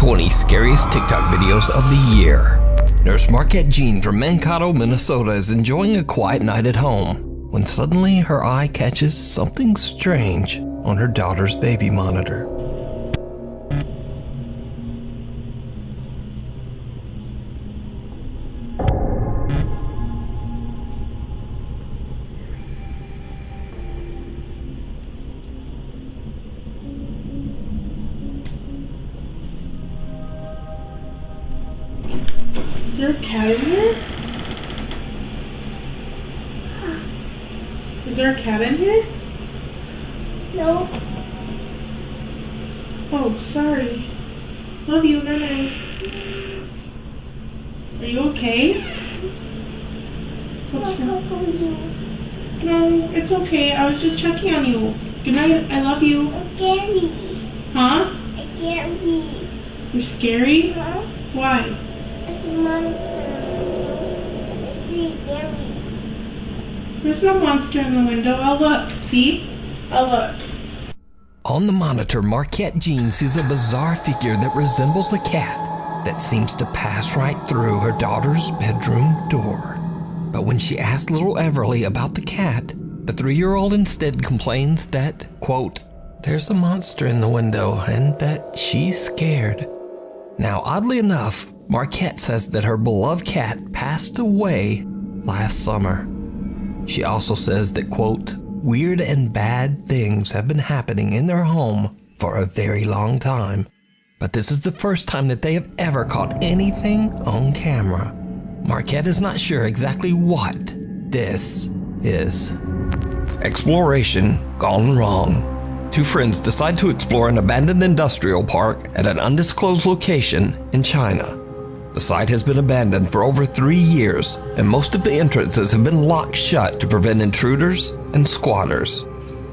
20 scariest TikTok videos of the year. Nurse Marquette Jean from Mankato, Minnesota is enjoying a quiet night at home when suddenly her eye catches something strange on her daughter's baby monitor. Is there a cat in here? Is there a cat in here? No. Oh, sorry. Love you, night. Are you okay? What's wrong? No, it's okay. I was just checking on you. Good night. I love you. I'm scary. Huh? I'm scary. You're scary? Huh? Why? It's a monster. It's really scary. There's no monster in the window. I'll look. See? I'll look. On the monitor, Marquette Jean sees a bizarre figure that resembles a cat that seems to pass right through her daughter's bedroom door. But when she asks little Everly about the cat, the 3-year-old instead complains that, quote, there's a monster in the window and that she's scared. Now, oddly enough, Marquette says that her beloved cat passed away last summer. She also says that, quote, weird and bad things have been happening in their home for a very long time, but this is the first time that they have ever caught anything on camera. Marquette is not sure exactly what this is. Exploration gone wrong. 2 friends decide to explore an abandoned industrial park at an undisclosed location in China. The site has been abandoned for over 3 years, and most of the entrances have been locked shut to prevent intruders and squatters.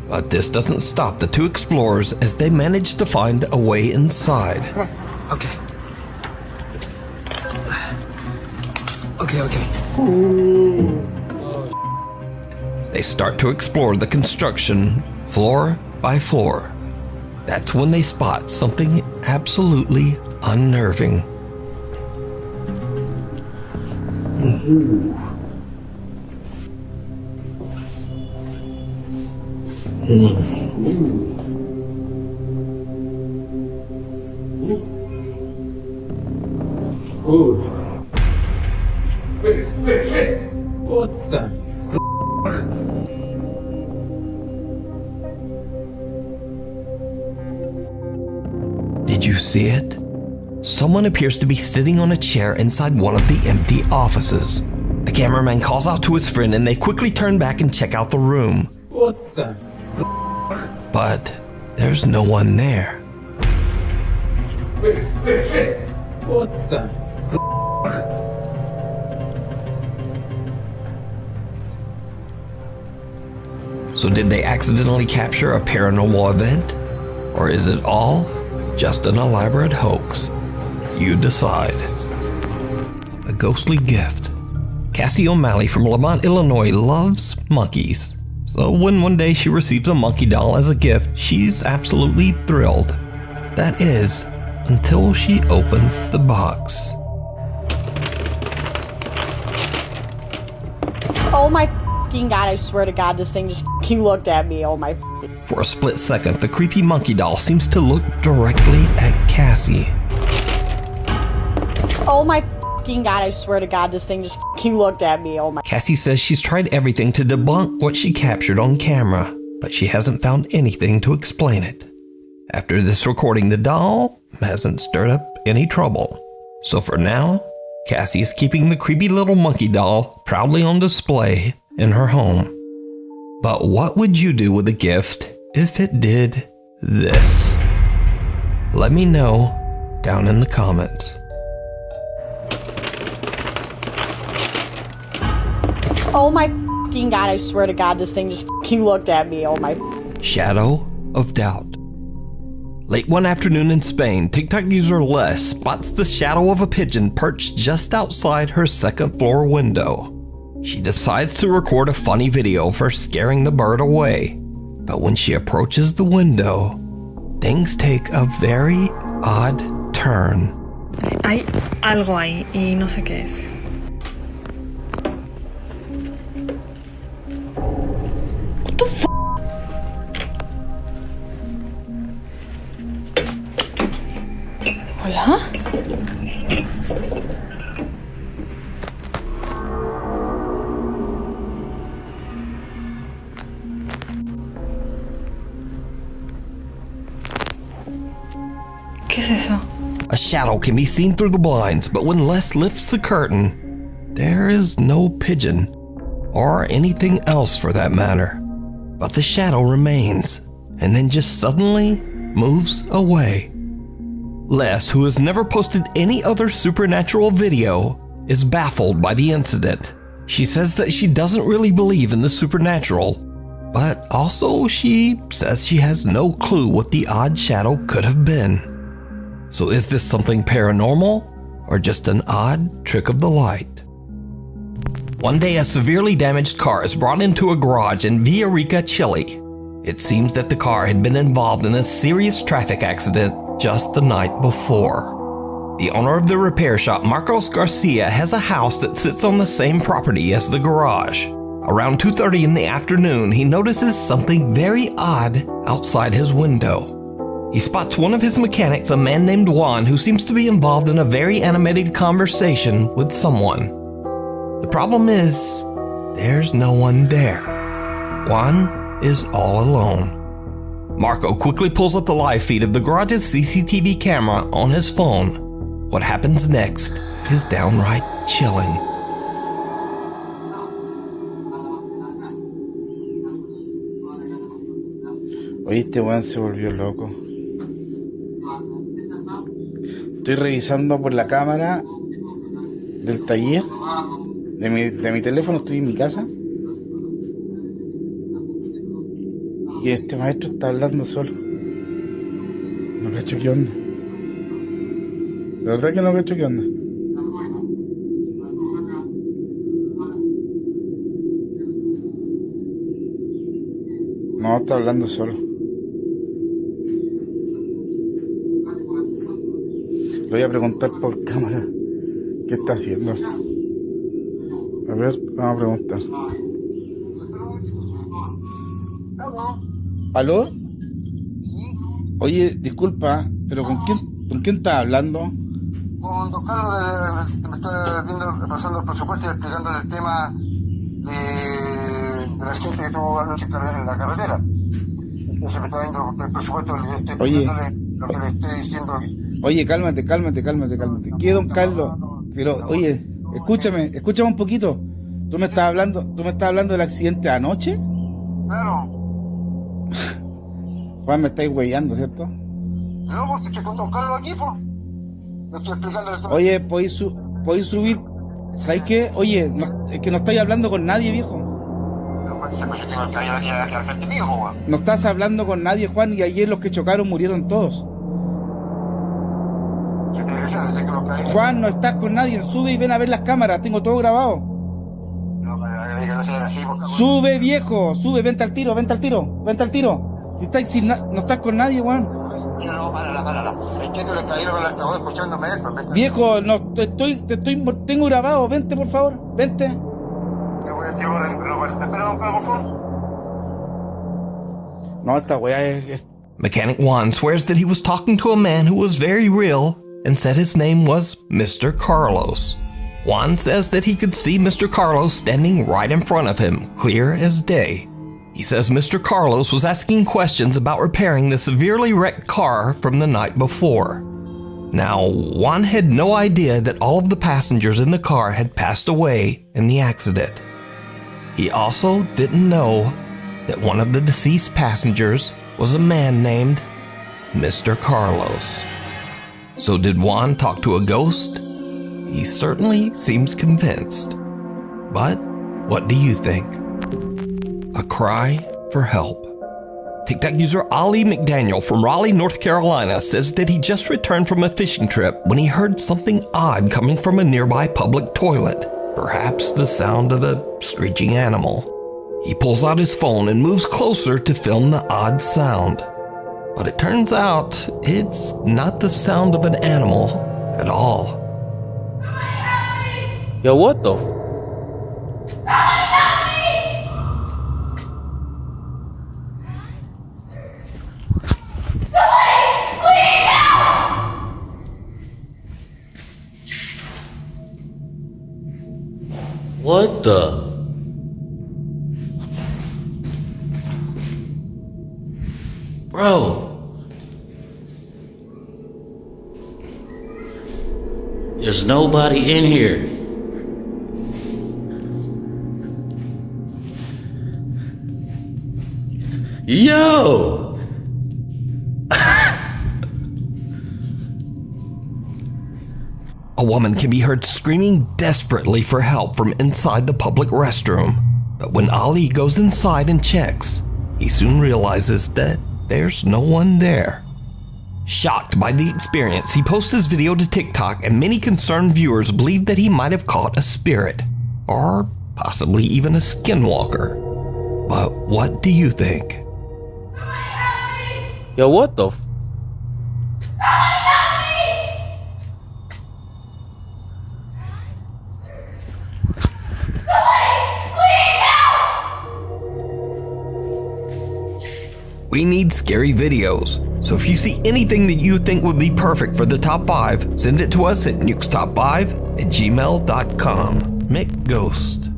But this doesn't stop the 2 explorers as they manage to find a way inside. Okay. They start to explore the construction floor by floor. That's when they spot something absolutely unnerving. What the? Did you see it? Someone appears to be sitting on a chair inside one of the empty offices. The cameraman calls out to his friend and they quickly turn back and check out the room. What the? But there's no one there. What the? So did they accidentally capture a paranormal event? Or is it all just an elaborate hoax? You decide. A ghostly gift. Cassie O'Malley from Lamont, Illinois loves monkeys. So when one day she receives a monkey doll as a gift, she's absolutely thrilled. That is, until she opens the box. Oh my f***ing God, I swear to God, this thing just f***ing looked at me. Oh my f***ing. For a split second, the creepy monkey doll seems to look directly at Cassie. Oh my f***ing God, I swear to God, this thing just f***ing looked at me. Oh my. Cassie says she's tried everything to debunk what she captured on camera, but she hasn't found anything to explain it. After this recording, the doll hasn't stirred up any trouble. So for now, Cassie is keeping the creepy little monkey doll proudly on display in her home. But what would you do with a gift if it did this? Let me know down in the comments. Oh my f***ing God, I swear to God, this thing just f***ing looked at me. Oh my. Shadow of doubt. Late one afternoon in Spain, TikTok user Les spots the shadow of a pigeon perched just outside her second floor window. She decides to record a funny video for scaring the bird away. But when she approaches the window, things take a very odd return. Hay algo ahí y no sé qué es. What the f***? ¿Hola? ¿Qué es eso? A shadow can be seen through the blinds, but when Les lifts the curtain, there is no pigeon, or anything else for that matter. But the shadow remains, and then just suddenly moves away. Les, who has never posted any other supernatural video, is baffled by the incident. She says that she doesn't really believe in the supernatural, but also she says she has no clue what the odd shadow could have been. So is this something paranormal, or just an odd trick of the light? One day, a severely damaged car is brought into a garage in Villarrica, Chile. It seems that the car had been involved in a serious traffic accident just the night before. The owner of the repair shop, Marcos Garcia, has a house that sits on the same property as the garage. Around 2:30 in the afternoon, he notices something very odd outside his window. He spots one of his mechanics, a man named Juan, who seems to be involved in a very animated conversation with someone. The problem is, there's no one there. Juan is all alone. Marco quickly pulls up the live feed of the garage's CCTV camera on his phone. What happens next is downright chilling. Oye, este weón se volvió loco. Estoy revisando por la cámara del taller de mi teléfono, estoy en mi casa. Y este maestro está hablando solo. No cacho qué onda. De verdad que no cacho qué onda. No, está hablando solo. Le voy a preguntar por cámara qué está haciendo. A ver, vamos a preguntar. ¿Aló? Oye, disculpa, pero ¿con quién estás hablando? Con don Carlos, que me está pasando el presupuesto y explicándole el tema del accidente que tuvo anoche en la carretera. Entonces me está viendo el presupuesto, le estoy explicándole lo que le estoy diciendo. Oye, cálmate. ¿Qué, don Carlos? Pero, oye, escúchame un poquito. ¿Tú me estás hablando del accidente de anoche? Claro. Juan, me estáis huellando, ¿cierto? No, pues estoy con don Carlos aquí, pues. Le estoy explicando el tema. Oye, ¿podéis subir? ¿Sabes qué? Oye, es que no estáis hablando con nadie, viejo. No estás hablando con nadie, Juan, y ayer los que chocaron murieron todos. Juan, no estás con nadie, sube y ven a ver las cámaras, tengo todo grabado. Sube, viejo, sube, vente al tiro. Si no estás con nadie, Juan. Viejo, no, tengo grabado, vente por favor, vente. No, esta weá es... Mechanic Juan swears that he was talking to a man who was very real and said his name was Mr. Carlos. Juan says that he could see Mr. Carlos standing right in front of him, clear as day. He says Mr. Carlos was asking questions about repairing the severely wrecked car from the night before. Now, Juan had no idea that all of the passengers in the car had passed away in the accident. He also didn't know that one of the deceased passengers was a man named Mr. Carlos. So did Juan talk to a ghost? He certainly seems convinced. But what do you think? A cry for help. TikTok user Ali McDaniel from Raleigh, North Carolina says that he just returned from a fishing trip when he heard something odd coming from a nearby public toilet, perhaps the sound of a screeching animal. He pulls out his phone and moves closer to film the odd sound. But it turns out it's not the sound of an animal at all. Yo, what the? What the? Bro. There's nobody in here. Yo! A woman can be heard screaming desperately for help from inside the public restroom. But when Ali goes inside and checks, he soon realizes that there's no one there. Shocked by the experience, he posts his video to TikTok, and many concerned viewers believe that he might have caught a spirit, or possibly even a skinwalker. But what do you think? Yo, what the? We need scary videos, so if you see anything that you think would be perfect for the top 5, send it to us at nukestop5@gmail.com. McGhost.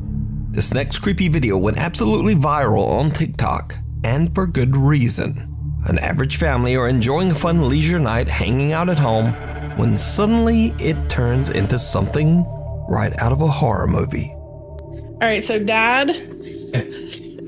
This next creepy video went absolutely viral on TikTok, and for good reason. An average family are enjoying a fun leisure night hanging out at home when suddenly it turns into something right out of a horror movie. Alright, so Dad,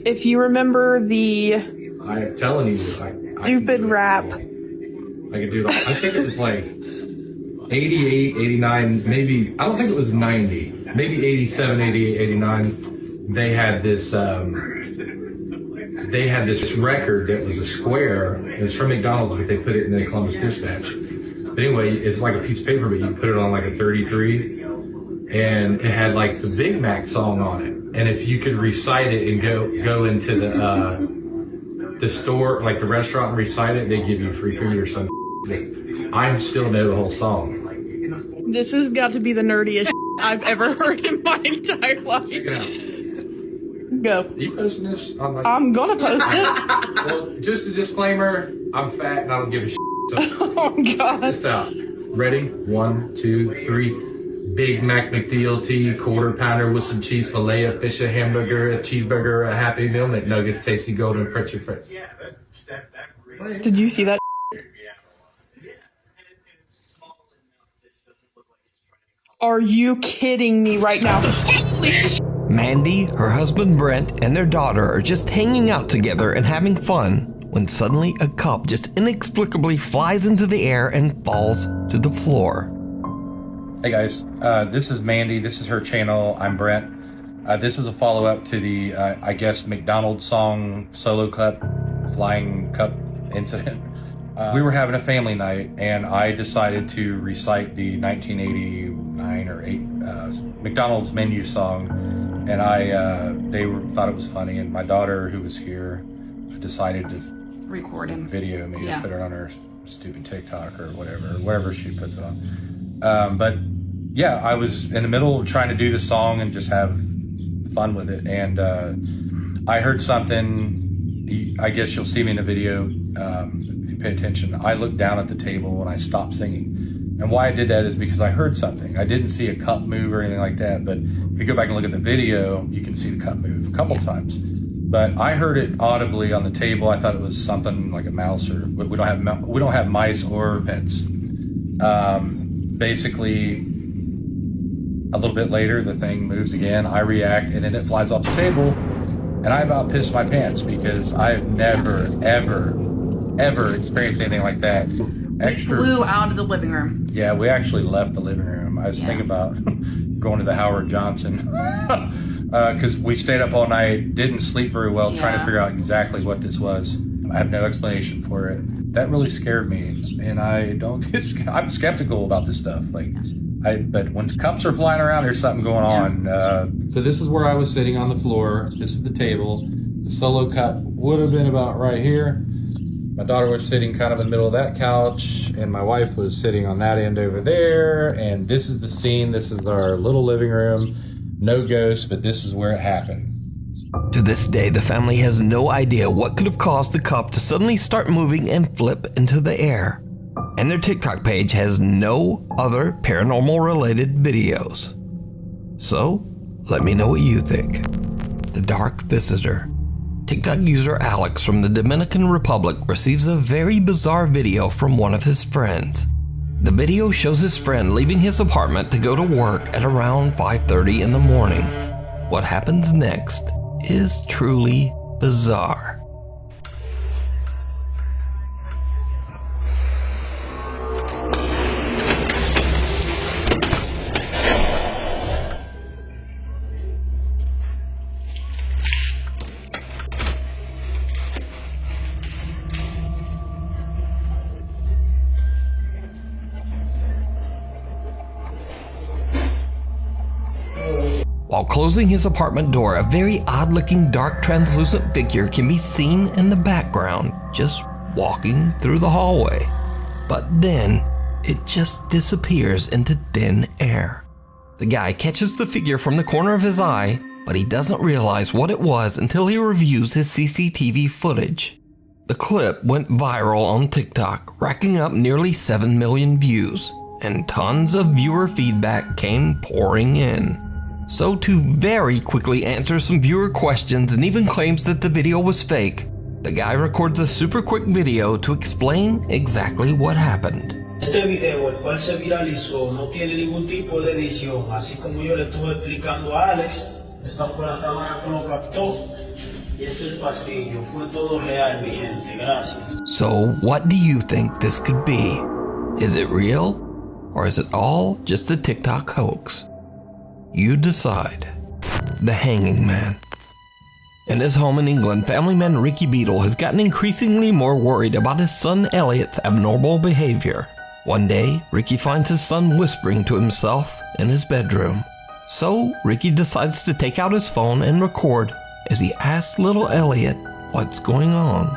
if you remember the I'm telling you, stupid rap. I could do it all. I think it was like 88, 89, maybe, I don't think it was 90, maybe 87, 88, 89. They had this record that was a square. It was from McDonald's, but they put it in the Columbus Dispatch. But anyway, it's like a piece of paper, but you put it on like a 33, and it had like the Big Mac song on it. And if you could recite it and go into the store, like the restaurant, and recite it, they give you free food or something. I still know the whole song. This has got to be the nerdiest I've ever heard in my entire life. Check it out. Go. Are you posting this on like... I'm gonna post it. Well, just a disclaimer, I'm fat and I don't give a shit. So Oh god. check this out. Ready? 1, 2, 3. Big Mac McDLT, quarter pounder with some cheese fillet, a fish, a hamburger, a cheeseburger, a Happy Meal, McNuggets, tasty golden French and French. Did you see that? Are you kidding me right now? Holy shit. Mandy, her husband Brent, and their daughter are just hanging out together and having fun when suddenly a cup just inexplicably flies into the air and falls to the floor. Hey guys, this is Mandy. This is her channel. I'm Brent. This is a follow-up to the, I guess, McDonald's song Solo Cup, Flying Cup incident. We were having a family night, and I decided to recite the 1989 or 8 McDonald's menu song, and they thought it was funny, and my daughter, who was here, decided to Record him. video me Yeah. and put it on her stupid TikTok or whatever, wherever she puts it on. But yeah, I was in the middle of trying to do the song and just have fun with it, and I heard something. I guess you'll see me in the video if you pay attention. I looked down at the table when I stopped singing, and why I did that is because I heard something. I didn't see a cup move or anything like that, but if you go back and look at the video, you can see the cup move a couple times. But I heard it audibly on the table. I thought it was something like a mouse, or we don't have mice or pets. Basically, a little bit later, the thing moves again. I react, and then it flies off the table, and I about pissed my pants because I've never, ever experienced anything like that. Extra. We flew out of the living room. Yeah, we actually left the living room. I was thinking about going to the Howard Johnson because we stayed up all night, didn't sleep very well, trying to figure out exactly what this was. I have no explanation for it. That really scared me, and I don't get. I'm skeptical about this stuff. But when cups are flying around, there's something going on. So this is where I was sitting on the floor. This is the table. The Solo Cup would have been about right here. my daughter was sitting kind of in the middle of that couch, and my wife was sitting on that end over there. And this is the scene. This is our little living room. No ghosts, but this is where it happened. To this day, the family has no idea what could have caused the cup to suddenly start moving and flip into the air. And their TikTok page has no other paranormal related videos. So, let me know what you think. The Dark Visitor. TikTok user Alex from the Dominican Republic receives a very bizarre video from one of his friends. The video shows his friend leaving his apartment to go to work at around 5:30 in the morning. What happens next is truly bizarre. While closing his apartment door, a very odd-looking dark translucent figure can be seen in the background, just walking through the hallway. But then, it just disappears into thin air. The guy catches the figure from the corner of his eye, but he doesn't realize what it was until he reviews his CCTV footage. The clip went viral on TikTok, racking up nearly 7 million views, and tons of viewer feedback came pouring in. So to very quickly answer some viewer questions and even claims that the video was fake, the guy records a super quick video to explain exactly what happened. Este video, el cual se viralizó, no tiene ningún tipo de edición, así como yo le estuve explicando a Alex, esta fue la cámara que lo captó, y este es el pasillo, fue todo real, mi gente, gracias. So what do you think this could be? Is it real? Or is it all just a TikTok hoax? You decide. The Hanging Man. In his home in England, family man Ricky Beadle has gotten increasingly more worried about his son Elliot's abnormal behavior. One day, Ricky finds his son whispering to himself in his bedroom. So, Ricky decides to take out his phone and record as he asks little Elliot what's going on.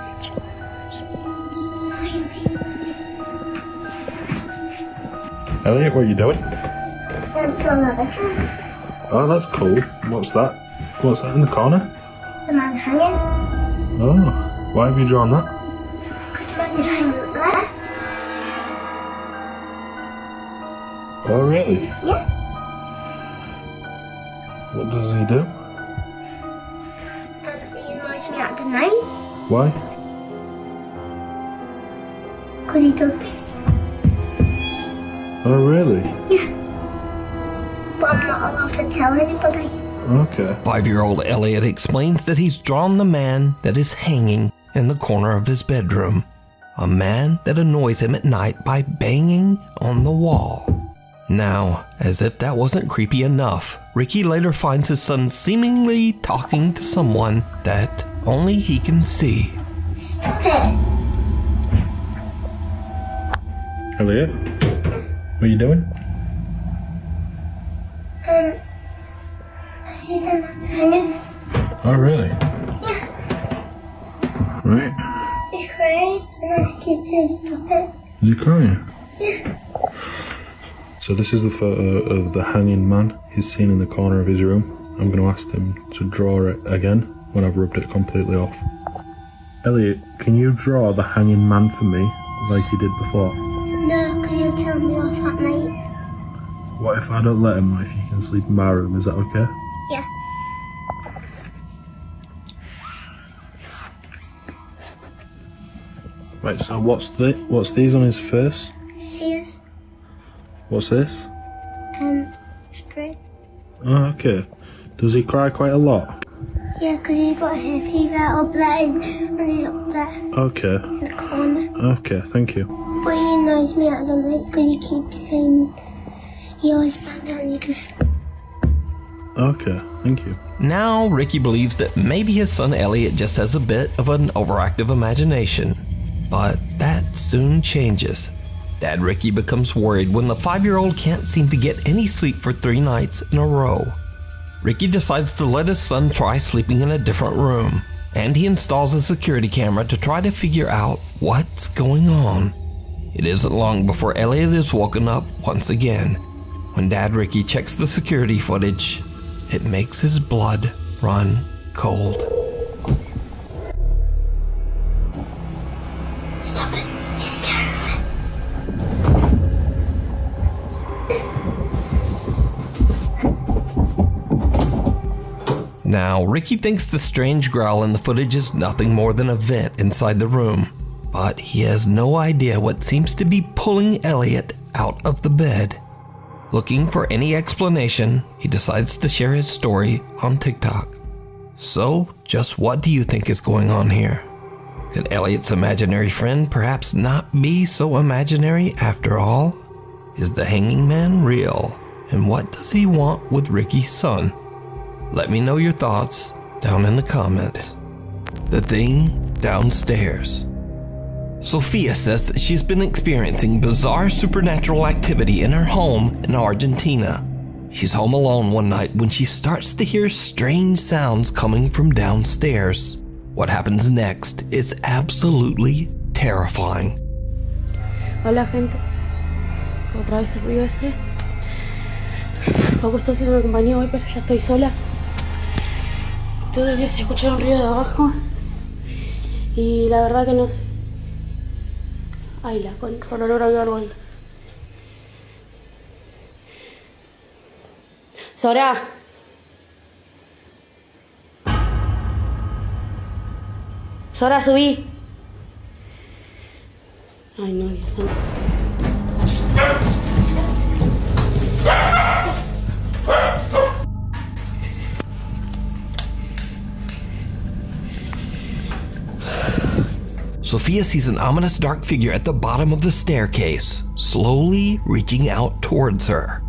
Elliot, what are you doing? I'm drawing a bedroom. Oh, that's cool. What's that? What's that in the corner? The man hanging. Oh, why have you drawn that? Because the man is hanging up there. Oh, really? Yeah. What does he do? He annoys me at the night. Why? Because he does this. Oh, really? Yeah. But I'm not allowed to tell anybody. Okay. 5-year-old Elliot explains that he's drawn the man that is hanging in the corner of his bedroom. A man that annoys him at night by banging on the wall. Now, as if that wasn't creepy enough, Ricky later finds his son seemingly talking to someone that only he can see. Stop it. Elliot, what are you doing? I see the man hanging. Oh, really? Yeah. Right. He's crying, and I keep saying stop it. Is he crying? Yeah. So this is the photo of the hanging man he's seen in the corner of his room. I'm going to ask him to draw it again when I've rubbed it completely off. Elliot, can you draw the hanging man for me like you did before? No, because he'll tell me off at night. What if I don't let him, if you can sleep in my room, is that okay? Yeah. Right, so what's these on his face? Tears. What's this? Straight. Oh, okay. Does he cry quite a lot? Yeah, because he's got hay fever up there and he's up there Okay. in the corner. Okay, thank you. But he annoys me at the night because he keeps saying he always bangs on you just... Okay, thank you. Now, Ricky believes that maybe his son Elliot just has a bit of an overactive imagination. But that soon changes. Dad Ricky becomes worried when the 5-year-old can't seem to get any sleep for 3 nights in a row. Ricky decides to let his son try sleeping in a different room, and he installs a security camera to try to figure out what's going on. It isn't long before Elliot is woken up once again. When Dad Ricky checks the security footage, it makes his blood run cold. Stop it. You're scaring me. Now, Ricky thinks the strange growl in the footage is nothing more than a vent inside the room, but he has no idea what seems to be pulling Elliot out of the bed. Looking for any explanation, he decides to share his story on TikTok. So, just what do you think is going on here? Could Elliot's imaginary friend perhaps not be so imaginary after all? Is the hanging man real? And what does he want with Ricky's son? Let me know your thoughts down in the comments. The thing downstairs. Sophia says that she's been experiencing bizarre supernatural activity in her home in Argentina. She's home alone one night when she starts to hear strange sounds coming from downstairs. What happens next is absolutely terrifying. Hola, gente. Otra vez el ruido ese. Poco estoy haciendo compañía hoy, pero ya estoy sola. Todo el día se escucha un ruido de abajo. Y la verdad que no sé. Ay, la contra, olor a algo ahí. Sora. Sora, subí. Ay, no, Dios santo. Sophia sees an ominous dark figure at the bottom of the staircase, slowly reaching out towards her.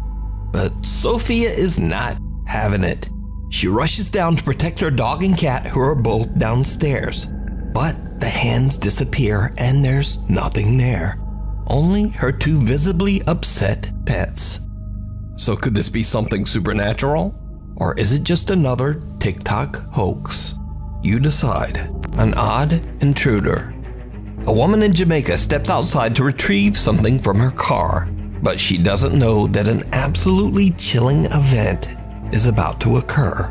But Sophia is not having it. She rushes down to protect her dog and cat, who are both downstairs. But the hands disappear and there's nothing there. Only her two visibly upset pets. So could this be something supernatural? Or is it just another TikTok hoax? You decide. An odd intruder. A woman in Jamaica steps outside to retrieve something from her car, but she doesn't know that an absolutely chilling event is about to occur.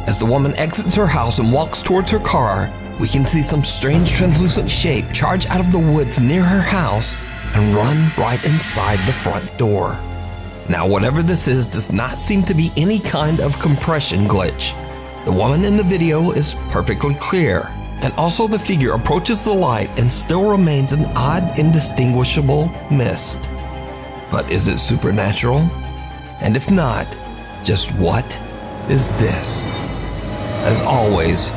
As the woman exits her house and walks towards her car, we can see some strange translucent shape charge out of the woods near her house and run right inside the front door. Now, whatever this is does not seem to be any kind of compression glitch. The woman in the video is perfectly clear, and also the figure approaches the light and still remains an odd, indistinguishable mist. But is it supernatural? And if not, just what is this? As always,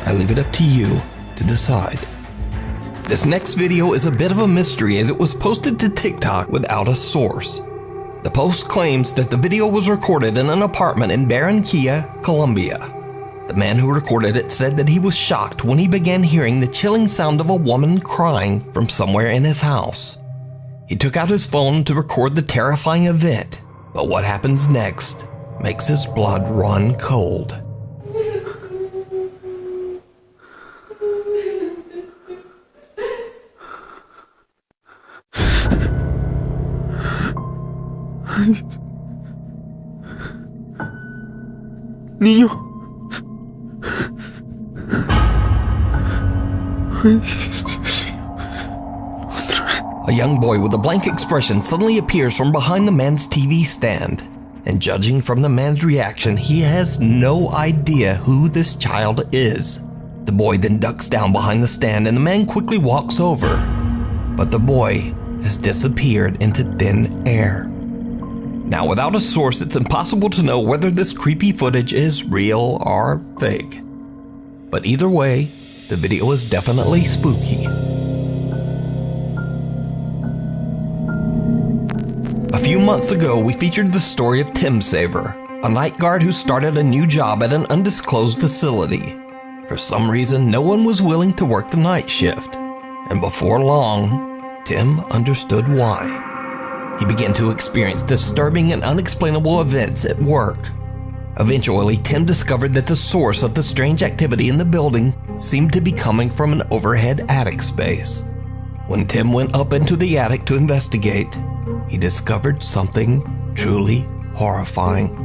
I leave it up to you to decide. This next video is a bit of a mystery as it was posted to TikTok without a source. The post claims that the video was recorded in an apartment in Barranquilla, Colombia. The man who recorded it said that he was shocked when he began hearing the chilling sound of a woman crying from somewhere in his house. He took out his phone to record the terrifying event, but what happens next makes his blood run cold. Niño. A young boy with a blank expression suddenly appears from behind the man's TV stand, and judging from the man's reaction, he has no idea who this child is. The boy then ducks down behind the stand and the man quickly walks over, but the boy has disappeared into thin air. Now, without a source, it's impossible to know whether this creepy footage is real or fake. But either way, the video is definitely spooky. A few months ago, we featured the story of Tim Saver, a night guard who started a new job at an undisclosed facility. For some reason, no one was willing to work the night shift, and before long, Tim understood why. He began to experience disturbing and unexplainable events at work. Eventually, Tim discovered that the source of the strange activity in the building seemed to be coming from an overhead attic space. When Tim went up into the attic to investigate, he discovered something truly horrifying.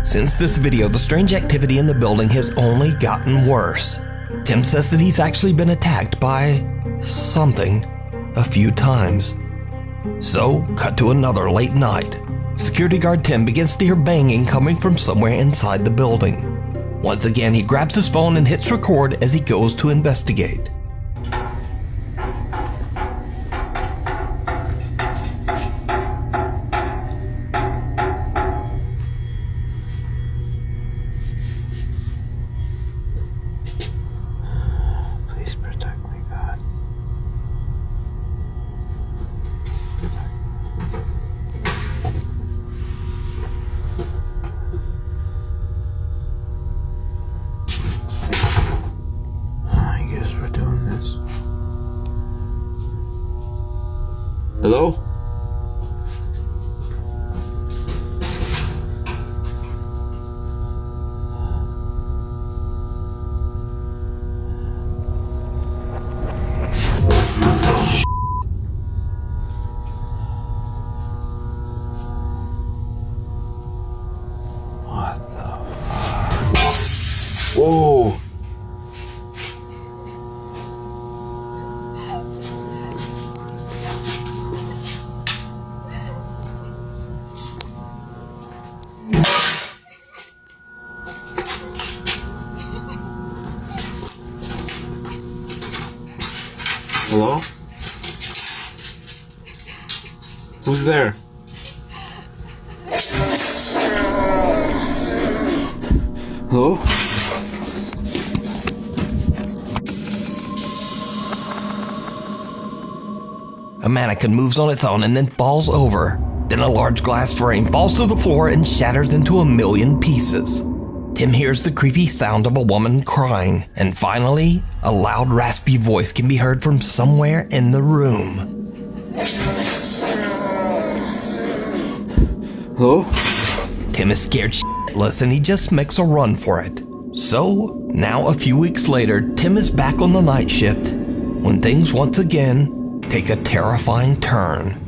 Since this video, the strange activity in the building has only gotten worse. Tim says that he's actually been attacked by something a few times. So, cut to another late night. Security guard Tim begins to hear banging coming from somewhere inside the building. Once again, he grabs his phone and hits record as he goes to investigate. Hello? What the fuck? Whoa! Hello? Who's there? Hello? A mannequin moves on its own and then falls over. Then a large glass frame falls to the floor and shatters into a million pieces. Tim hears the creepy sound of a woman crying, and finally, a loud raspy voice can be heard from somewhere in the room. Hello? Tim is scared shitless and he just makes a run for it. So, now a few weeks later, Tim is back on the night shift when things once again take a terrifying turn.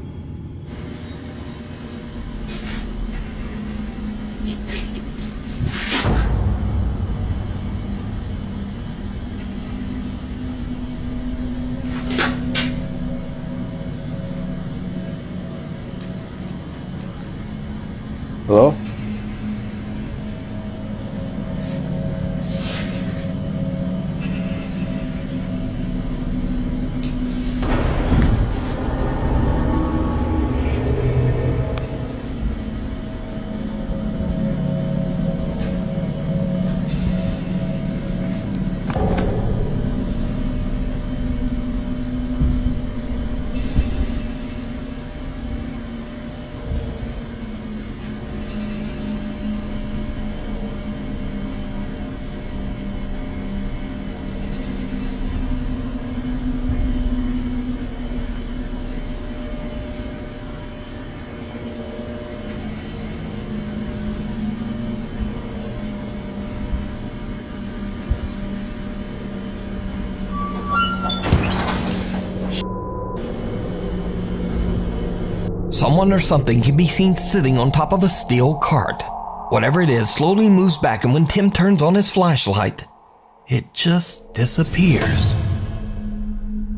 Hello? Someone or something can be seen sitting on top of a steel cart. Whatever it is slowly moves back, and when Tim turns on his flashlight, it just disappears.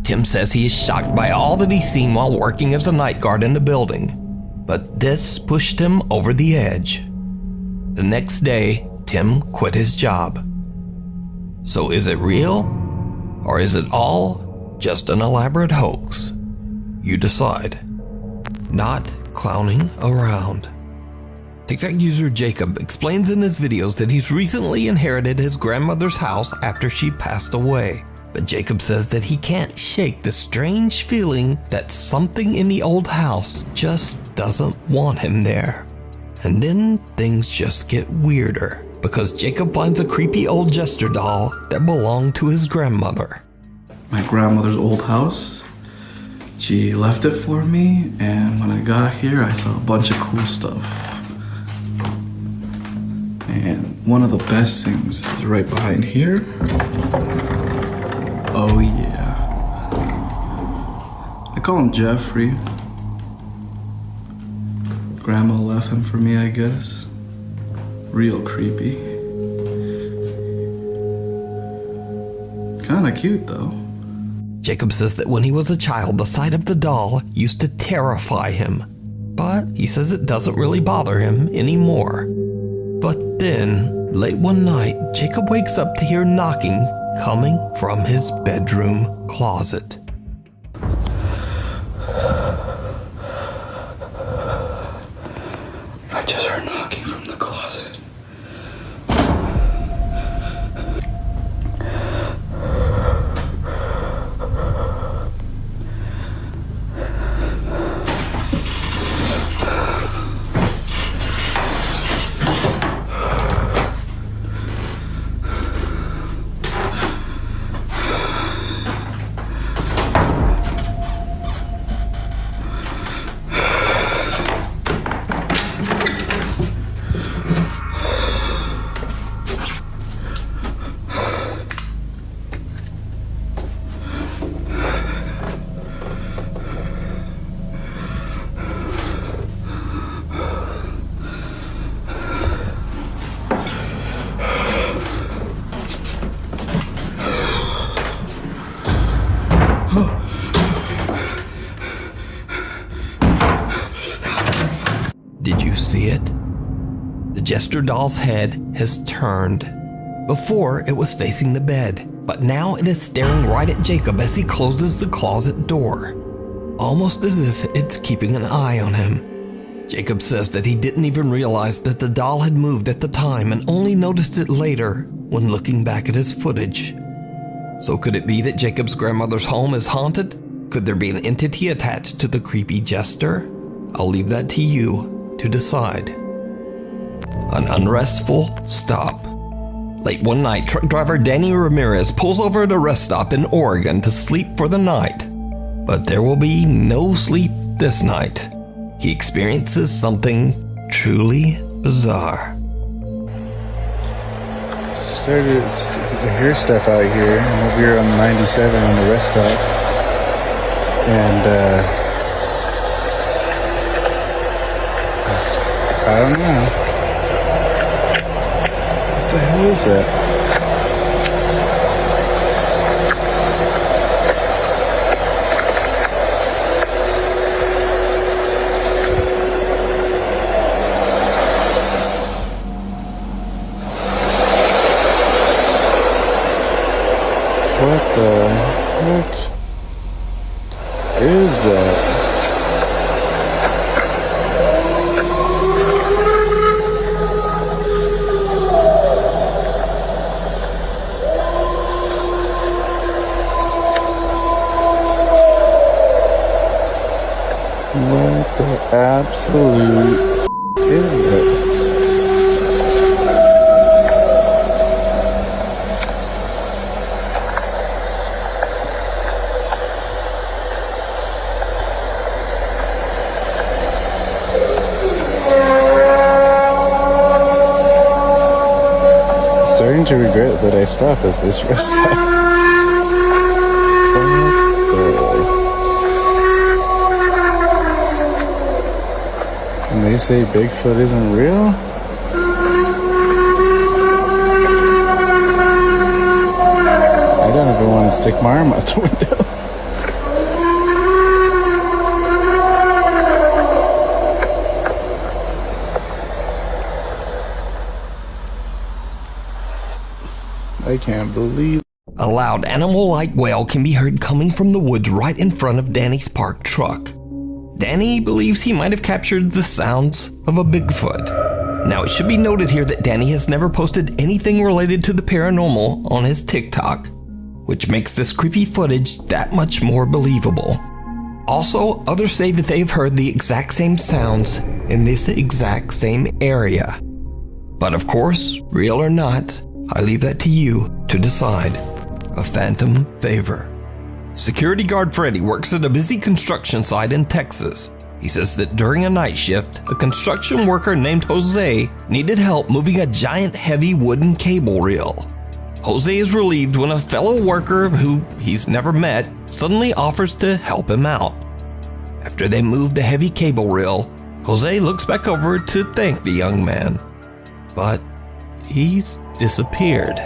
Tim says he is shocked by all that he's seen while working as a night guard in the building, but this pushed him over the edge. The next day, Tim quit his job. So is it real, or is it all just an elaborate hoax? You decide. Not clowning around. TikTok user Jacob explains in his videos that he's recently inherited his grandmother's house after she passed away. But Jacob says that he can't shake the strange feeling that something in the old house just doesn't want him there. And then things just get weirder, because Jacob finds a creepy old jester doll that belonged to his grandmother. My grandmother's old house. She left it for me, and when I got here, I saw a bunch of cool stuff. And one of the best things is right behind here. Oh yeah. I call him Jeffrey. Grandma left him for me, I guess. Real creepy. Kinda cute though. Jacob says that when he was a child, the sight of the doll used to terrify him. But he says it doesn't really bother him anymore. But then, late one night, Jacob wakes up to hear knocking coming from his bedroom closet. I just heard knocking from the closet. Did you see it? The jester doll's head has turned. Before, it was facing the bed, but now it is staring right at Jacob as he closes the closet door, almost as if it's keeping an eye on him. Jacob says that he didn't even realize that the doll had moved at the time and only noticed it later when looking back at his footage. So could it be that Jacob's grandmother's home is haunted? Could there be an entity attached to the creepy jester? I'll leave that to you to decide. An unrestful stop. Late one night, truck driver Danny Ramirez pulls over at a rest stop in Oregon to sleep for the night. But there will be no sleep this night. He experiences something truly bizarre. Started to hear stuff out here. I'm over here on 97 on the rest stop. And I don't know. What the hell is that? What the heck is that? What the absolute is that? Starting to regret that I stopped at this rest stop. And they say Bigfoot isn't real? I don't even want to stick my arm out the window. I can't believe. A loud animal-like wail can be heard coming from the woods right in front of Danny's parked truck. Danny believes he might have captured the sounds of a Bigfoot. Now, it should be noted here that Danny has never posted anything related to the paranormal on his TikTok, which makes this creepy footage that much more believable. Also, others say that they've heard the exact same sounds in this exact same area. But of course, real or not, I leave that to you to decide. A phantom favor. Security guard Freddy works at a busy construction site in Texas. He says that during a night shift, a construction worker named Jose needed help moving a giant heavy wooden cable reel. Jose is relieved when a fellow worker who he's never met suddenly offers to help him out. After they move the heavy cable reel, Jose looks back over to thank the young man. But he's disappeared.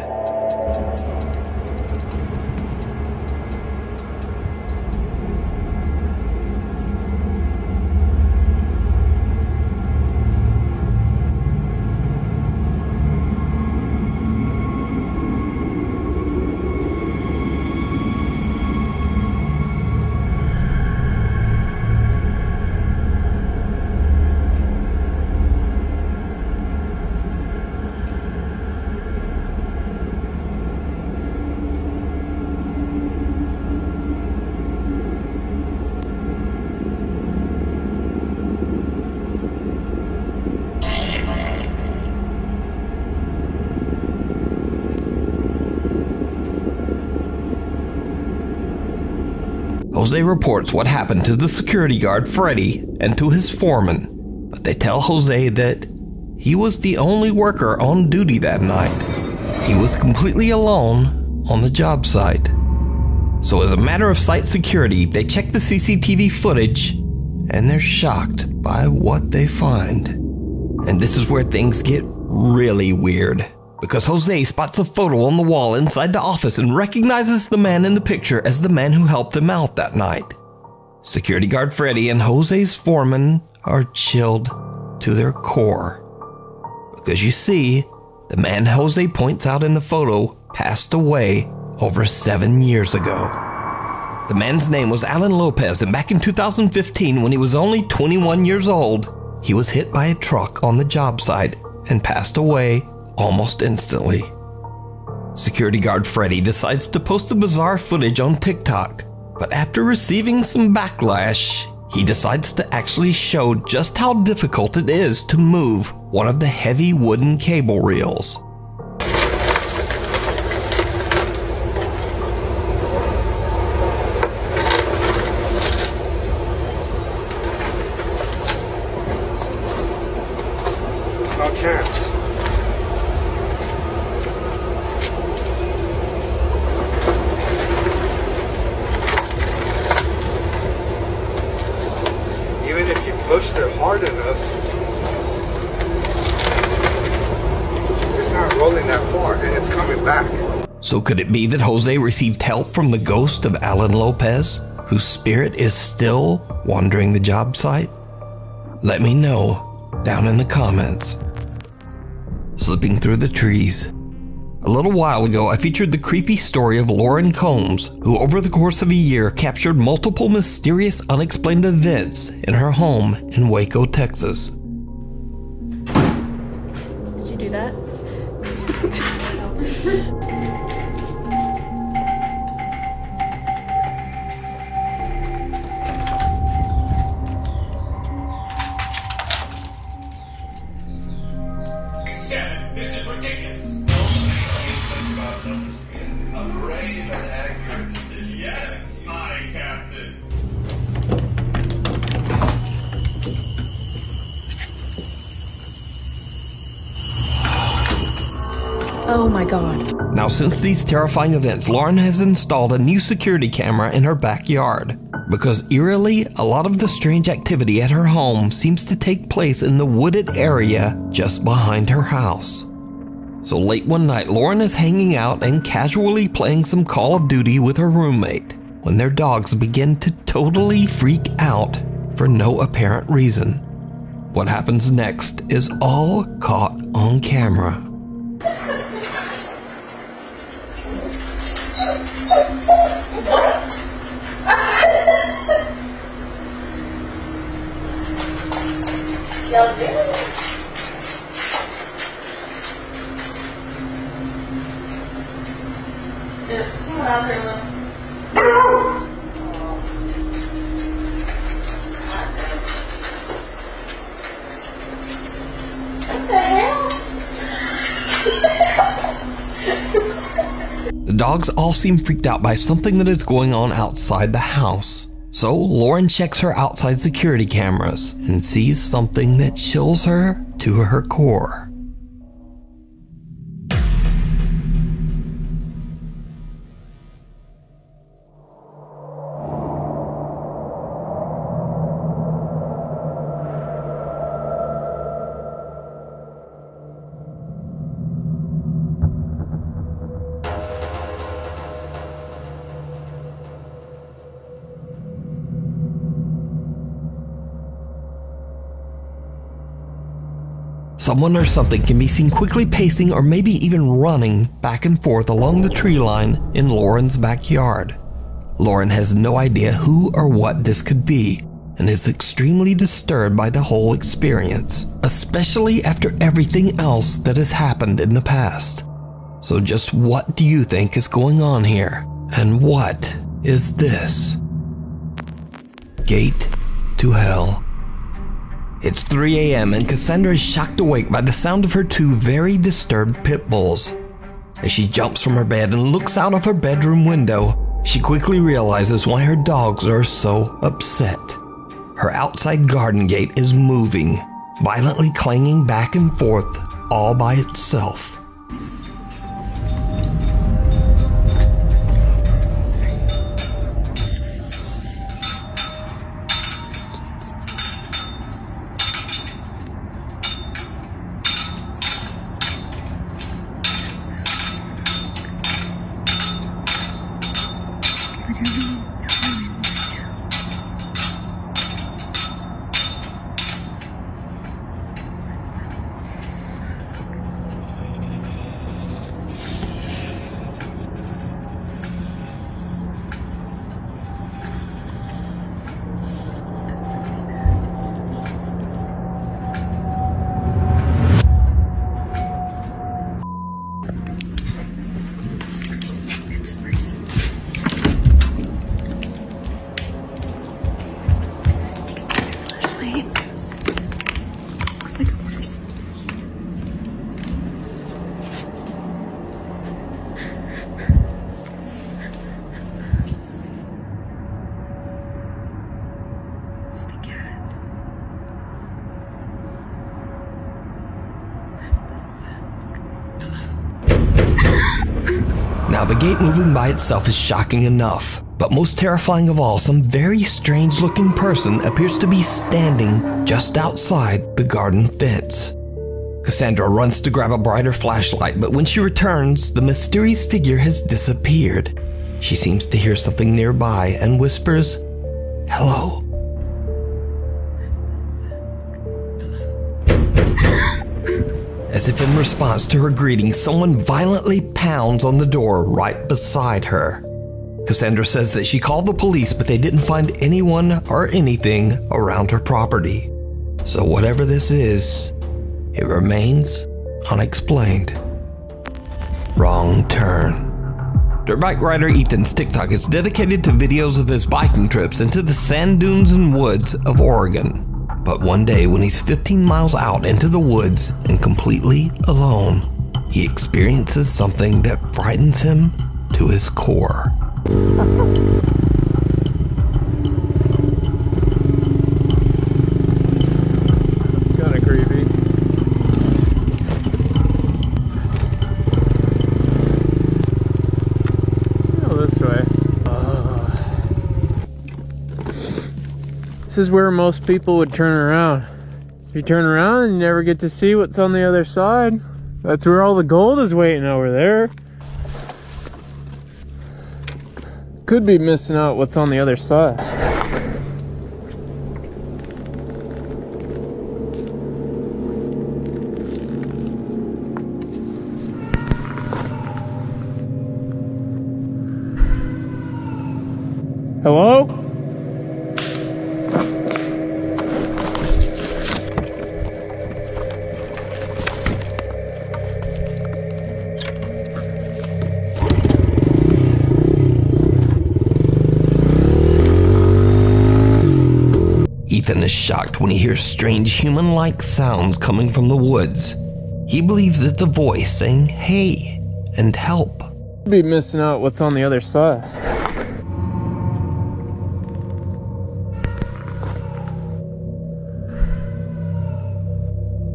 Jose reports what happened to the security guard Freddy and to his foreman, but they tell Jose that he was the only worker on duty that night. He was completely alone on the job site. So as a matter of site security, they check the CCTV footage and they're shocked by what they find. And this is where things get really weird, because Jose spots a photo on the wall inside the office and recognizes the man in the picture as the man who helped him out that night. Security guard Freddy and Jose's foreman are chilled to their core. Because you see, the man Jose points out in the photo passed away over 7 years ago. The man's name was Alan Lopez, and back in 2015, when he was only 21 years old, he was hit by a truck on the job site and passed away almost instantly. Security guard Freddy decides to post the bizarre footage on TikTok, but after receiving some backlash, he decides to actually show just how difficult it is to move one of the heavy wooden cable reels. No chance. Even if you pushed it hard enough, it's not rolling that far and it's coming back. So could it be that Jose received help from the ghost of Alan Lopez, whose spirit is still wandering the job site? Let me know down in the comments. Slipping through the trees. A little while ago, I featured the creepy story of Lauren Combs, who over the course of a year captured multiple mysterious unexplained events in her home in Waco, Texas. Did you do that? This is ridiculous. A brave and accurate decision. Yes, my captain. Oh my god. Now, since these terrifying events, Lauren has installed a new security camera in her backyard, because eerily, a lot of the strange activity at her home seems to take place in the wooded area just behind her house. So late one night, Lauren is hanging out and casually playing some Call of Duty with her roommate when their dogs begin to totally freak out for no apparent reason. What happens next is all caught on camera. The dogs all seem freaked out by something that is going on outside the house. So Lauren checks her outside security cameras and sees something that chills her to her core. Someone or something can be seen quickly pacing or maybe even running back and forth along the tree line in Lauren's backyard. Lauren has no idea who or what this could be and is extremely disturbed by the whole experience, especially after everything else that has happened in the past. So just what do you think is going on here? And what is this? Gate to Hell. It's 3 a.m. and Cassandra is shocked awake by the sound of her two very disturbed pit bulls. As she jumps from her bed and looks out of her bedroom window, she quickly realizes why her dogs are so upset. Her outside garden gate is moving, violently clanging back and forth all by itself. Now, the gate moving by itself is shocking enough, but most terrifying of all, some very strange looking person appears to be standing just outside the garden fence. Cassandra runs to grab a brighter flashlight, but when she returns, the mysterious figure has disappeared. She seems to hear something nearby and whispers, "Hello." As if in response to her greeting, someone violently pounds on the door right beside her. Cassandra says that she called the police, but they didn't find anyone or anything around her property. So whatever this is, it remains unexplained. Wrong turn. Dirt bike rider Ethan's TikTok is dedicated to videos of his biking trips into the sand dunes and woods of Oregon. But one day, when he's 15 miles out into the woods and completely alone, he experiences something that frightens him to his core. It's kind of creepy. Go this way. This is where most people would turn around. If you turn around, you never get to see what's on the other side. That's where all the gold is waiting over there. Could be missing out what's on the other side. Hello? Ethan is shocked when he hears strange human-like sounds coming from the woods. He believes it's a voice saying, "Hey," and "help." Be missing out what's on the other side.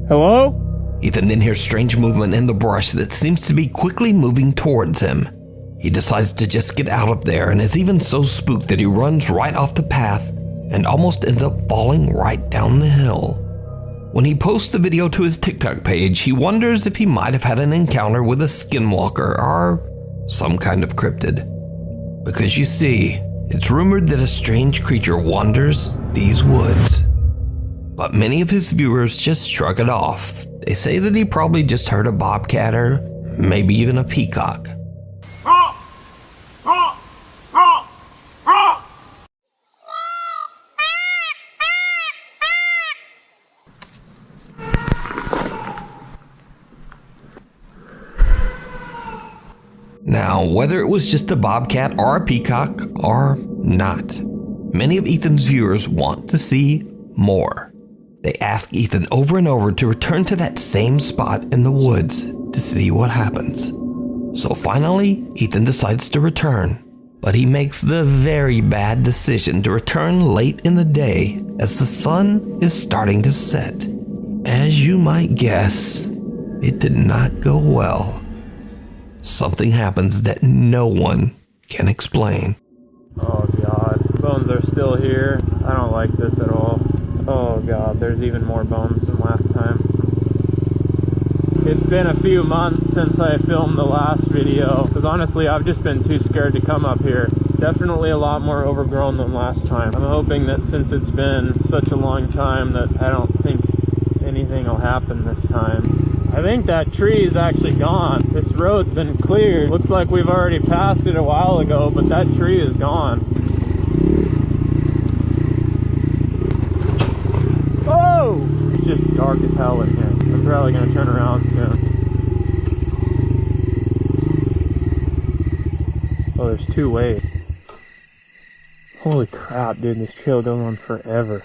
Hello? Ethan then hears strange movement in the brush that seems to be quickly moving towards him. He decides to just get out of there and is even so spooked that he runs right off the path and almost ends up falling right down the hill. When he posts the video to his TikTok page, he wonders if he might have had an encounter with a skinwalker or some kind of cryptid. Because you see, it's rumored that a strange creature wanders these woods. But many of his viewers just shrug it off. They say that he probably just heard a bobcat or maybe even a peacock. Now, whether it was just a bobcat or a peacock or not, many of Ethan's viewers want to see more. They ask Ethan over and over to return to that same spot in the woods to see what happens. So finally, Ethan decides to return, but he makes the very bad decision to return late in the day as the sun is starting to set. As you might guess, it did not go well. Something happens that no one can explain. Oh God, bones are still here. I don't like this at all. Oh God, there's even more bones than last time. It's been a few months since I filmed the last video, because honestly I've just been too scared to come up here. Definitely a lot more overgrown than last time. I'm hoping that since it's been such a long time that I don't think anything will happen this time. I think that tree is actually gone. This road's been cleared. Looks like we've already passed it a while ago, but that tree is gone. Oh! It's just dark as hell in here. I'm probably gonna turn around soon. Oh, there's two ways. Holy crap, dude, this trail goes on forever.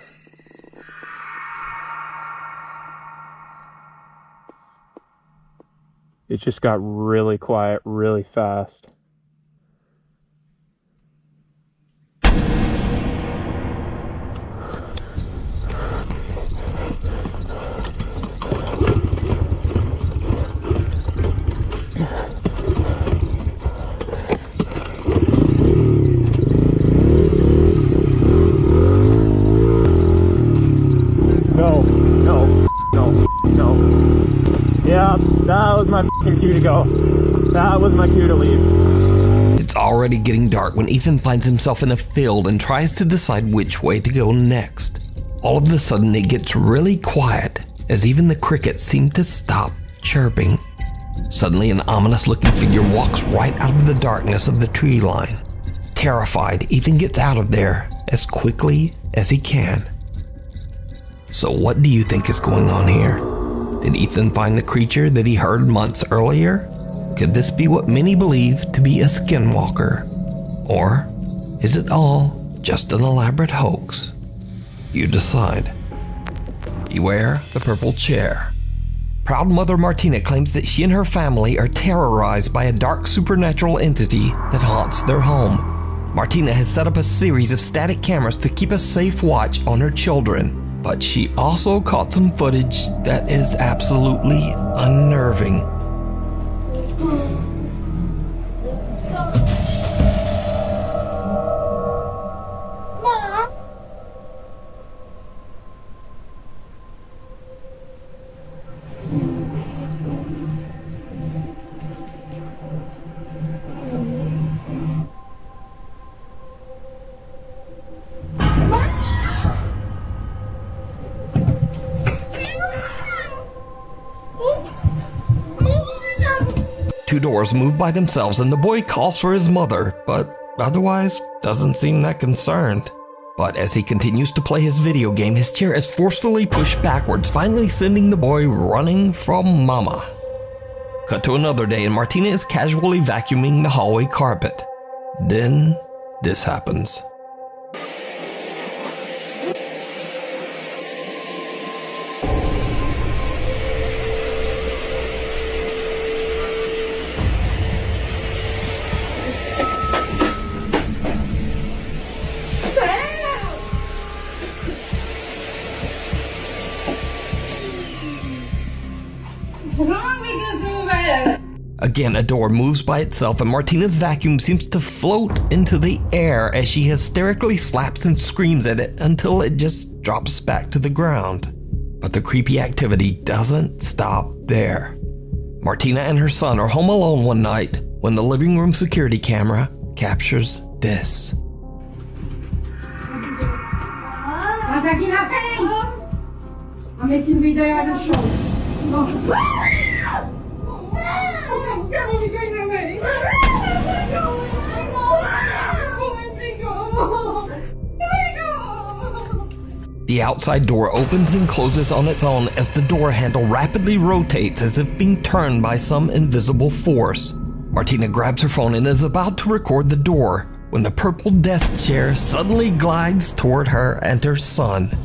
It just got really quiet really fast. Yeah, that was my cue to go. That was my cue to leave. It's already getting dark when Ethan finds himself in a field and tries to decide which way to go next. All of a sudden it gets really quiet as even the crickets seem to stop chirping. Suddenly an ominous looking figure walks right out of the darkness of the tree line. Terrified, Ethan gets out of there as quickly as he can. So what do you think is going on here? Did Ethan find the creature that he heard months earlier? Could this be what many believe to be a skinwalker? Or is it all just an elaborate hoax? You decide. Beware the purple chair. Proud mother Martina claims that she and her family are terrorized by a dark supernatural entity that haunts their home. Martina has set up a series of static cameras to keep a safe watch on her children. But she also caught some footage that is absolutely unnerving. Mom? Two doors move by themselves and the boy calls for his mother, but otherwise doesn't seem that concerned. But as he continues to play his video game, his chair is forcefully pushed backwards, finally sending the boy running from Mama. Cut to another day and Martina is casually vacuuming the hallway carpet. Then this happens. Again, a door moves by itself and Martina's vacuum seems to float into the air as she hysterically slaps and screams at it until it just drops back to the ground. But the creepy activity doesn't stop there. Martina and her son are home alone one night when the living room security camera captures this. I'm making video on the show. The outside door opens and closes on its own as the door handle rapidly rotates as if being turned by some invisible force. Martina grabs her phone and is about to record the door when the purple desk chair suddenly glides toward her and her son.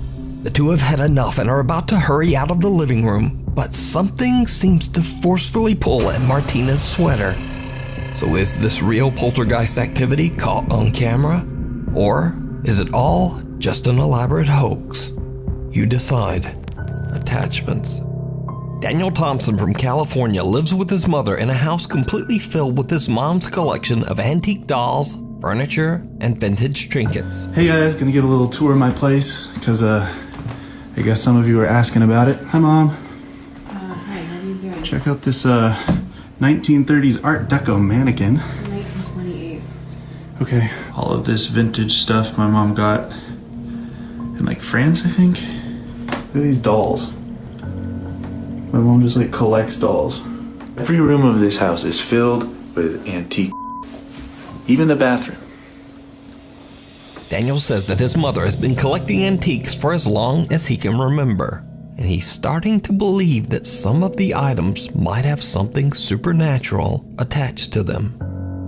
The two have had enough and are about to hurry out of the living room, but something seems to forcefully pull at Martina's sweater. So is this real poltergeist activity caught on camera? Or is it all just an elaborate hoax? You decide. Attachments. Daniel Thompson from California lives with his mother in a house completely filled with his mom's collection of antique dolls, furniture, and vintage trinkets. Hey guys, gonna give a little tour of my place, because I guess some of you were asking about it. Hi Mom. Hi, how are you doing? Check out this 1930s Art Deco mannequin. 1928. Okay, all of this vintage stuff my mom got in like France, I think. Look at these dolls. My mom just like collects dolls. Every room of this house is filled with antique. Even the bathroom. Daniel says that his mother has been collecting antiques for as long as he can remember, and he's starting to believe that some of the items might have something supernatural attached to them.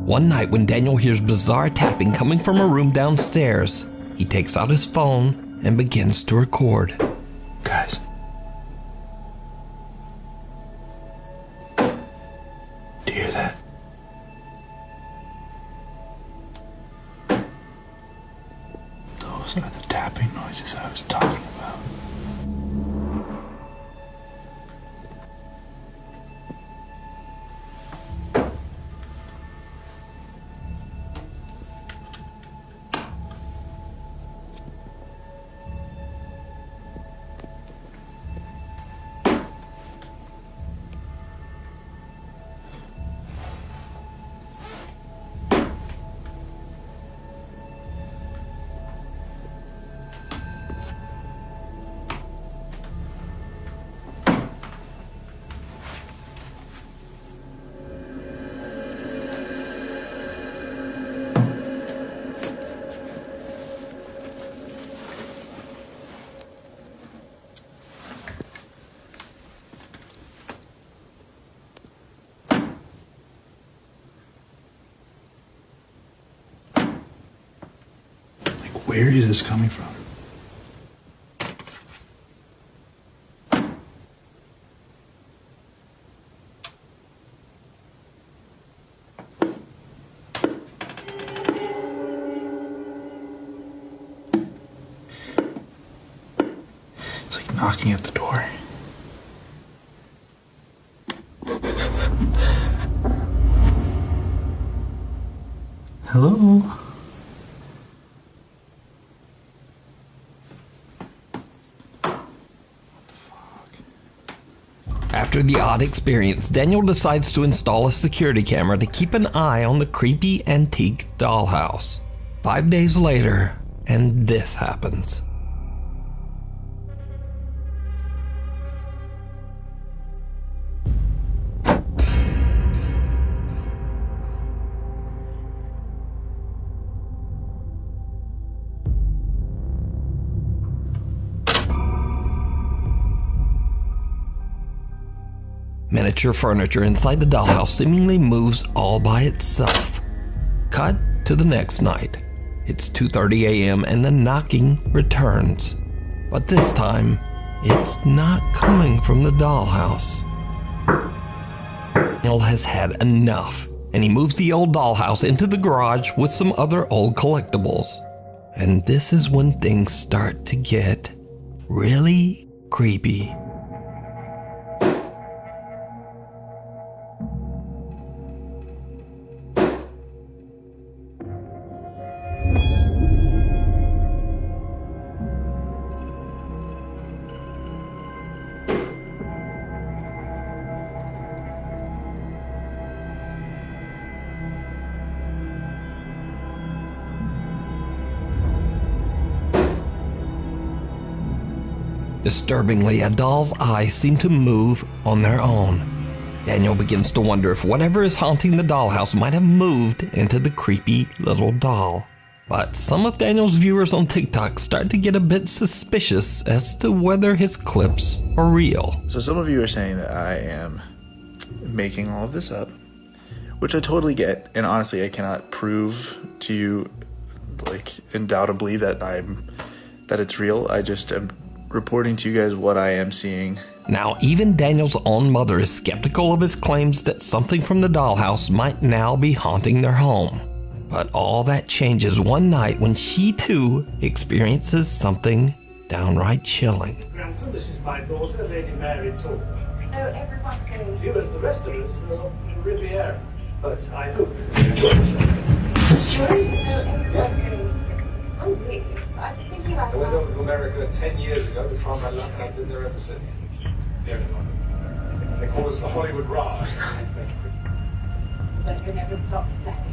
One night when Daniel hears bizarre tapping coming from a room downstairs, he takes out his phone and begins to record. Guys. Do you hear that? Those are the tapping noises I was talking about. Where is this coming from? It's like knocking at the door. Hello? After the odd experience, Daniel decides to install a security camera to keep an eye on the creepy antique dollhouse. 5 days later, and this happens. Miniature furniture inside the dollhouse seemingly moves all by itself. Cut to the next night. It's 2:30 a.m. and the knocking returns. But this time, it's not coming from the dollhouse. Daniel has had enough, and he moves the old dollhouse into the garage with some other old collectibles. And this is when things start to get really creepy. Disturbingly, a doll's eyes seem to move on their own. Daniel begins to wonder if whatever is haunting the dollhouse might have moved into the creepy little doll. But some of Daniel's viewers on TikTok start to get a bit suspicious as to whether his clips are real. So some of you are saying that I am making all of this up, which I totally get, and honestly I cannot prove to you, like, undoubtedly that it's real. I just am reporting to you guys what I am seeing. Now, even Daniel's own mother is skeptical of his claims that something from the dollhouse might now be haunting their home. But all that changes one night when she too experiences something downright chilling. Grandson, this is my daughter, Lady Mary Talk. Oh, everyone's going. You as the rest of us are in Riviera, but I hope you enjoy yourself. Sure? Oh, really? I think you I went over to America 10 years ago to try my luck, and I've been there ever since. They call us the Hollywood Raj. But you never stop saying.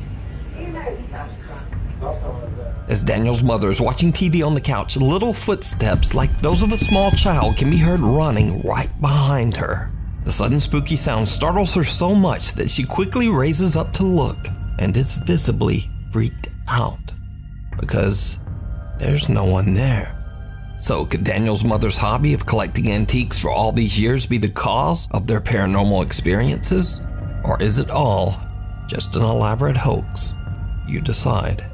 You know, last time I was there. As Daniel's mother is watching TV on the couch, little footsteps like those of a small child can be heard running right behind her. The sudden spooky sound startles her so much that she quickly raises up to look and is visibly freaked out because there's no one there. So could Daniel's mother's hobby of collecting antiques for all these years be the cause of their paranormal experiences? Or is it all just an elaborate hoax? You decide.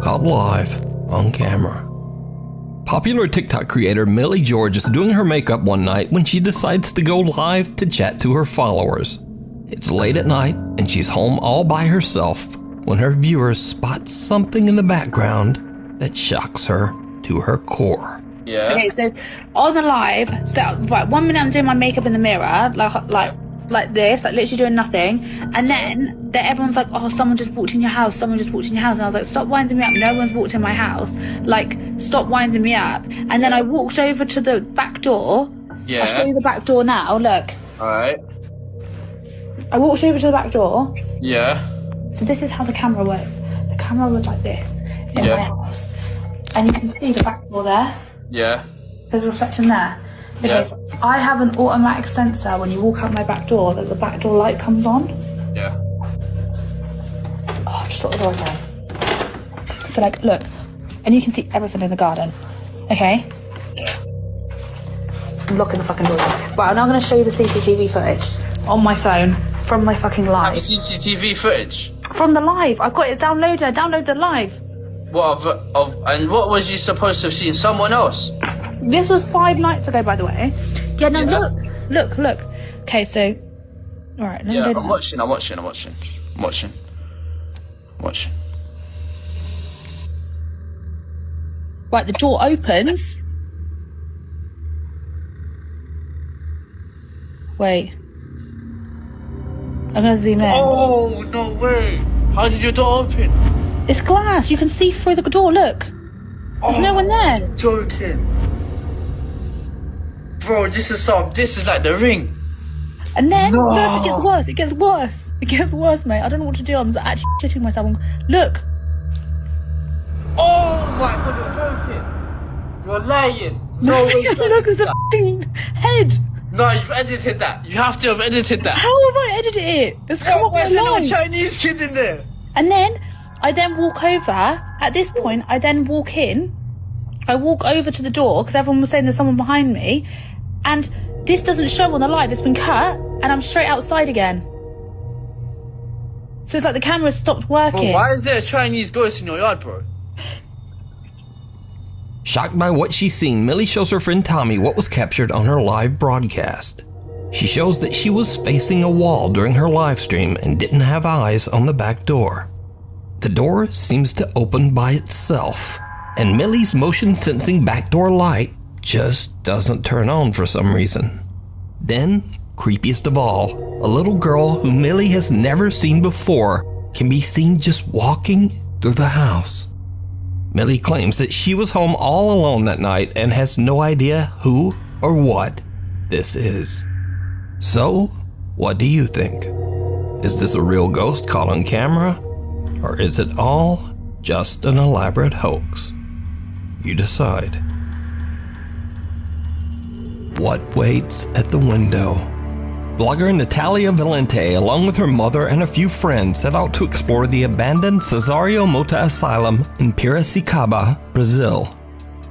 Caught live on camera. Popular TikTok creator Millie George is doing her makeup one night when she decides to go live to chat to her followers. It's late at night and she's home all by herself when her viewers spot something in the background that shocks her to her core. Yeah. Okay, so on the live, right, 1 minute I'm doing my makeup in the mirror, like this, like literally doing nothing, and then everyone's like, oh, someone just walked in your house, someone just walked in your house, and I was like, stop winding me up, no one's walked in my house, like, stop winding me up. And then I walked over to the back door. Yeah. I'll show you the back door now, look. Alright. I walked over to the back door. Yeah. So this is how the camera works. The camera was like this in my house. And you can see the back door there. Yeah. There's a reflection there. Okay, Yeah. so I have an automatic sensor when you walk out my back door that the back door light comes on. Yeah. Oh, I've just locked the door again. So like, look, and you can see everything in the garden. Okay? Yeah. I'm locking the fucking door again. Right, I'm now going to show you the CCTV footage on my phone from my fucking live. CCTV footage? From the live. I've got it downloaded. I downloaded the live. What and what was you supposed to have seen? Someone else? This was 5 nights ago, by the way. Yeah, no, look. Okay, so... Alright, let me Yeah, go I'm watching. Right, the door opens. Wait. I'm gonna zoom in. Oh, no way. How did your door open? It's glass. You can see through the door. Look. There's no one there. You're joking. Bro, this is like The Ring. And then, look, it gets worse, mate. I don't know what to do. I'm actually shitting myself. Look. Oh my god, you're joking. You're lying. No, look, there's a f***ing head. No, you've edited that. You have to have edited that. How have I edited it? It's come up There's a little online. Chinese kid in there. And then, I then walk over. At this point, I then walk in. I walk over to the door because everyone was saying there's someone behind me. And this doesn't show on the live. It's been cut. And I'm straight outside again. So it's like the camera stopped working. Bro, why is there a Chinese ghost in your yard, bro? Shocked by what she's seen, Millie shows her friend Tommy what was captured on her live broadcast. She shows that she was facing a wall during her live stream and didn't have eyes on the back door. The door seems to open by itself, and Millie's motion sensing backdoor light just doesn't turn on for some reason. Then, creepiest of all, a little girl who Millie has never seen before can be seen just walking through the house. Millie claims that she was home all alone that night and has no idea who or what this is. So, what do you think? Is this a real ghost caught on camera? Or is it all just an elaborate hoax? You decide. what waits at the window. Blogger Natalia Valente, along with her mother and a few friends, set out to explore the abandoned Cesario Mota Asylum in Piracicaba, Brazil.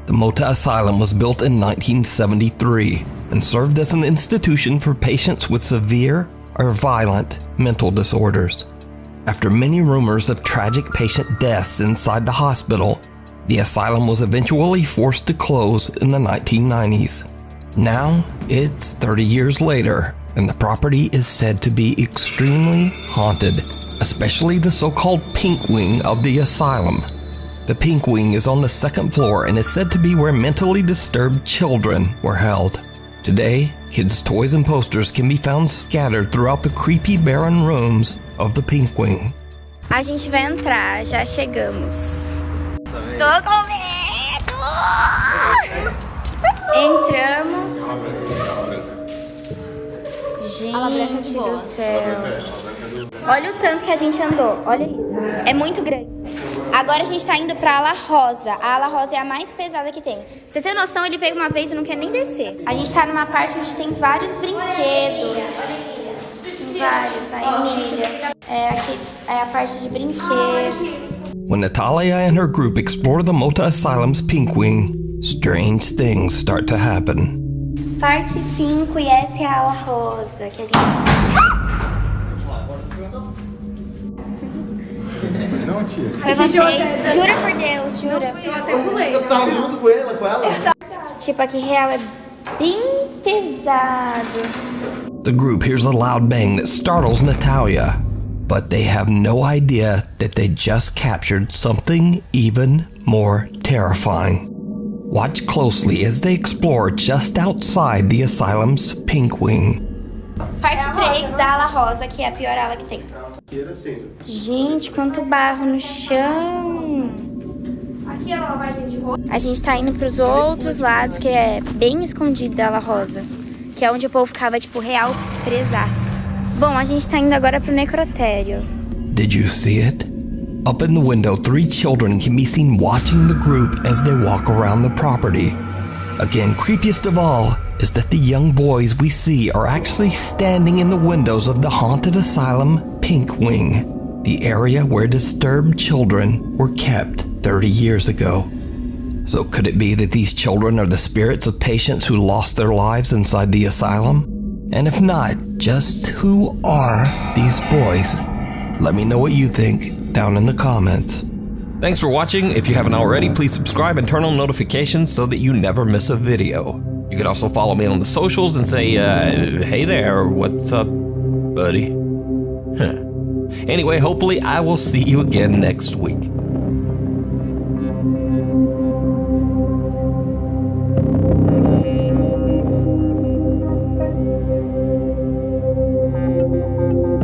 The Mota Asylum was built in 1973 and served as an institution for patients with severe or violent mental disorders. After many rumors of tragic patient deaths inside the hospital, the asylum was eventually forced to close in the 1990s. Now, it's 30 years later, and the property is said to be extremely haunted, especially the so-called Pink Wing of the asylum. The Pink Wing is on the second floor and is said to be where mentally disturbed children were held. Today, kids' toys and posters can be found scattered throughout the creepy, barren rooms of the Pink Wing. A gente vai entrar, já chegamos. Tô com medo! Entramos. Gente do céu. Olha o tanto que a gente andou, olha isso. É muito grande. Agora a gente tá indo pra ala rosa. A ala rosa é a mais pesada que tem. Pra você ter noção, ele veio uma vez e não quer nem descer. A gente tá numa parte onde tem vários brinquedos. Tem vários, a Emília. Aqui é a parte de brinquedo. When Natalia and her group explore the Mota Asylum's Pink Wing, strange things start to happen. Parte 5 e essa é a ala rosa que a gente... Não, tia. Foi vocês? Jura por Deus, jura? Eu tava junto com ela, Tipo, aqui real é bem pesado. The group hears a loud bang that startles Natalia, but they have no idea that they just captured something even more terrifying. Watch closely as they explore just outside the asylum's Pink Wing. Parte 3 da ala rosa, que é a pior ala que tem. Gente, quanto barro no chão. Aqui é a lavagem de roupa. A gente tá indo pros outros lados, que é bem escondido da ala rosa. Que é onde o povo ficava, tipo, real presaço. Bom, a gente tá indo agora pro necrotério. Did you see it? Up in the window, 3 children can be seen watching the group as they walk around the property. Again, creepiest of all is that the young boys we see are actually standing in the windows of the haunted asylum Pink Wing, the area where disturbed children were kept 30 years ago. So could it be that these children are the spirits of patients who lost their lives inside the asylum? And if not, just who are these boys? Let me know what you think down in the comments. Thanks for watching. If you haven't already, please subscribe and turn on notifications so that you never miss a video. You can also follow me on the socials and say, hey there, what's up, buddy? Anyway, hopefully I will see you again next week.